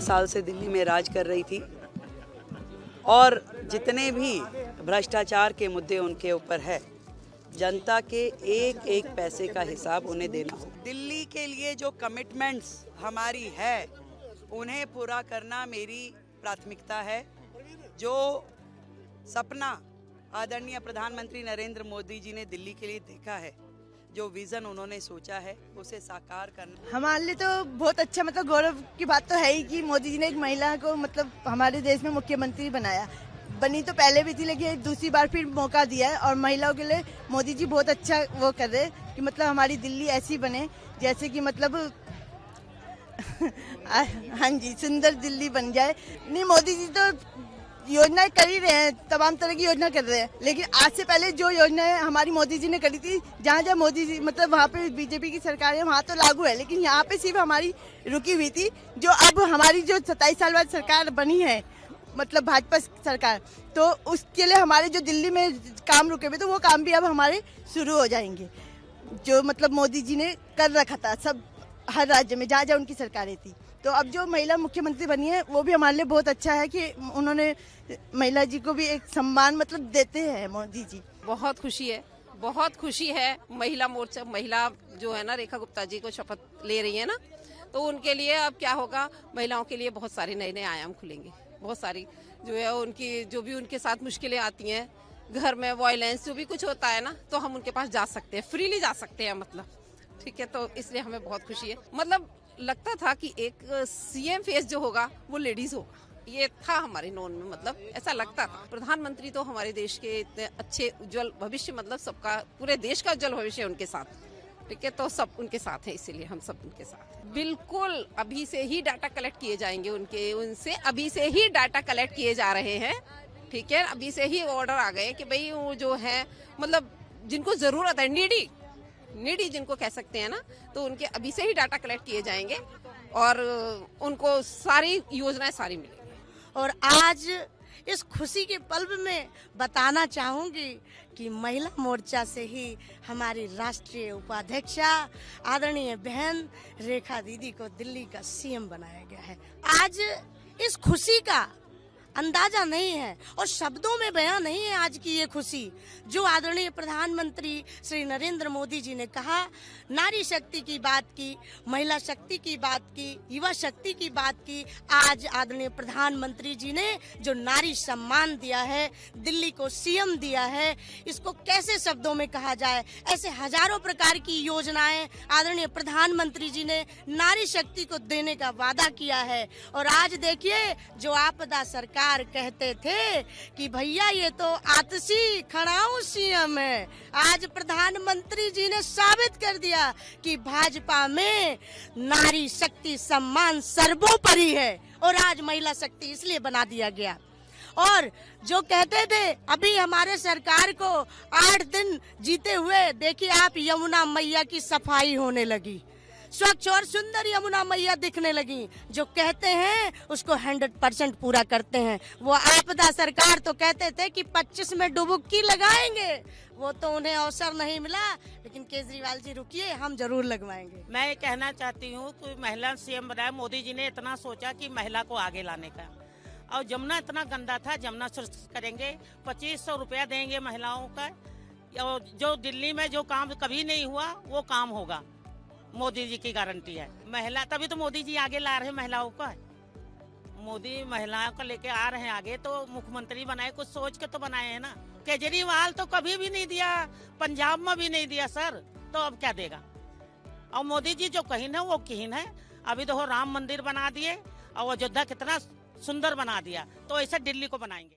साल से दिल्ली में राज कर रही थी और जितने भी भ्रष्टाचार के मुद्दे उनके ऊपर है, जनता के एक एक पैसे का हिसाब उन्हें देना हो। दिल्ली के लिए जो कमिटमेंट्स हमारी है उन्हें पूरा करना मेरी प्राथमिकता है। जो सपना आदरणीय प्रधानमंत्री नरेंद्र मोदी जी ने दिल्ली के लिए देखा है, जो विजन उन्होंने सोचा है, उसे साकार करना हमारे लिए तो बहुत अच्छा, मतलब गौरव की बात तो है ही कि मोदी जी ने एक महिला को मतलब हमारे देश में मुख्यमंत्री बनाया। बनी तो पहले भी थी लेकिन दूसरी बार फिर मौका दिया है और महिलाओं के लिए मोदी जी बहुत अच्छा वो कर रहे हैं कि मतलब हमारी दिल्ली ऐसी बने जैसे कि मतलब हाँ जी, सुंदर दिल्ली बन जाए। नहीं, मोदी जी तो योजनाएं कर ही रहे हैं, तमाम तरह की योजना कर रहे हैं, लेकिन आज से पहले जो योजनाएं हमारी मोदी जी ने करी थी, जहाँ जहाँ मोदी जी मतलब वहाँ पे बीजेपी की सरकार है वहाँ तो लागू है, लेकिन यहाँ पे सिर्फ हमारी रुकी हुई थी। जो अब हमारी जो 27 साल बाद सरकार बनी है, मतलब भाजपा सरकार, तो उसके लिए हमारे जो दिल्ली में काम रुके हुए तो वो काम भी अब हमारे शुरू हो जाएंगे। जो मतलब मोदी जी ने कर रखा था सब हर राज्य में जहाँ जहाँ उनकी सरकारें थी, तो अब जो महिला मुख्यमंत्री बनी है वो भी हमारे लिए बहुत अच्छा है कि उन्होंने महिला जी को भी एक सम्मान मतलब देते हैं मोदी जी। बहुत खुशी है, बहुत खुशी है। महिला मोर्चा, महिला जो है ना, रेखा गुप्ता जी को शपथ ले रही है ना, तो उनके लिए अब क्या होगा, महिलाओं के लिए बहुत सारे नए नए आयाम खुलेंगे। बहुत सारी जो है उनकी जो भी उनके साथ मुश्किलें आती हैं, घर में वायलेंस जो भी कुछ होता है ना, तो हम उनके पास जा सकते हैं, फ्रीली जा सकते हैं, मतलब ठीक है। तो इसलिए हमें बहुत खुशी है। मतलब लगता था कि एक सीएम फेस जो होगा वो लेडीज होगा, ये था हमारे नॉन में, मतलब ऐसा लगता था। प्रधानमंत्री तो हमारे देश के इतने अच्छे उज्जवल भविष्य, मतलब सबका, पूरे देश का उज्जवल भविष्य उनके साथ, ठीक है। तो सब उनके साथ है, इसीलिए हम सब उनके साथ हैं। बिल्कुल, अभी से ही डाटा कलेक्ट किए जाएंगे उनसे अभी से ही डाटा कलेक्ट किए जा रहे हैं, ठीक है। अभी से ही ऑर्डर आ गए कि भाई वो जो है, मतलब जिनको जरूरत है, नीडी जिनको कह सकते हैं ना, तो उनके अभी से ही डाटा कलेक्ट किए जाएंगे और उनको सारी योजनाएं सारी मिलेंगी। और आज इस खुशी के पल में बताना चाहूंगी कि महिला मोर्चा से ही हमारी राष्ट्रीय उपाध्यक्षा आदरणीय बहन रेखा दीदी को दिल्ली का सीएम बनाया गया है। आज इस खुशी का अंदाजा नहीं है और शब्दों में बयां नहीं है आज की ये खुशी। जो आदरणीय प्रधानमंत्री श्री नरेंद्र मोदी जी ने कहा, नारी शक्ति की बात की, महिला शक्ति की बात की, युवा शक्ति की बात की, आज आदरणीय प्रधानमंत्री जी ने जो नारी सम्मान दिया है, दिल्ली को सीएम दिया है, इसको कैसे शब्दों में कहा जाए। ऐसे हजारों प्रकार की योजनाएं आदरणीय प्रधानमंत्री जी ने नारी शक्ति को देने का वादा किया है। और आज देखिए, जो आपदा सरकार कहते थे कि भैया ये तो आतशी खड़ाऊ सीएम है, आज प्रधानमंत्री जी ने साबित कर दिया कि भाजपा में नारी शक्ति सम्मान सर्वोपरि है और आज महिला शक्ति इसलिए बना दिया गया। और जो कहते थे अभी हमारे सरकार को 8 दिन जीते हुए, देखिए आप, यमुना मैया की सफाई होने लगी, स्वच्छ और सुंदर यमुना मैया दिखने लगी। जो कहते हैं उसको 100% पूरा करते हैं। वो आपदा सरकार तो कहते थे कि 25 में डुबुक्की लगाएंगे, वो तो उन्हें अवसर नहीं मिला, लेकिन केजरीवाल जी रुकिए, हम जरूर लगवाएंगे। मैं ये कहना चाहती हूँ कि महिला सीएम बनाया, मोदी जी ने इतना सोचा कि महिला को आगे लाने का। और जमुना इतना गंदा था, जमुना स्वच्छ करेंगे, 2500 रुपया देंगे महिलाओं का। और जो दिल्ली में जो काम कभी नहीं हुआ वो काम होगा, मोदी जी की गारंटी है। महिला, तभी तो मोदी जी आगे ला रहे हैं महिलाओं का। मोदी महिलाओं को लेके आ रहे हैं आगे, तो मुख्यमंत्री बनाए, कुछ सोच के तो बनाए हैं ना। केजरीवाल तो कभी भी नहीं दिया, पंजाब में भी नहीं दिया सर, तो अब क्या देगा। और मोदी जी जो कहीन है वो कहीन है। अभी तो राम मंदिर बना दिए और अयोध्या कितना सुंदर बना दिया, तो ऐसे दिल्ली को बनाएंगे।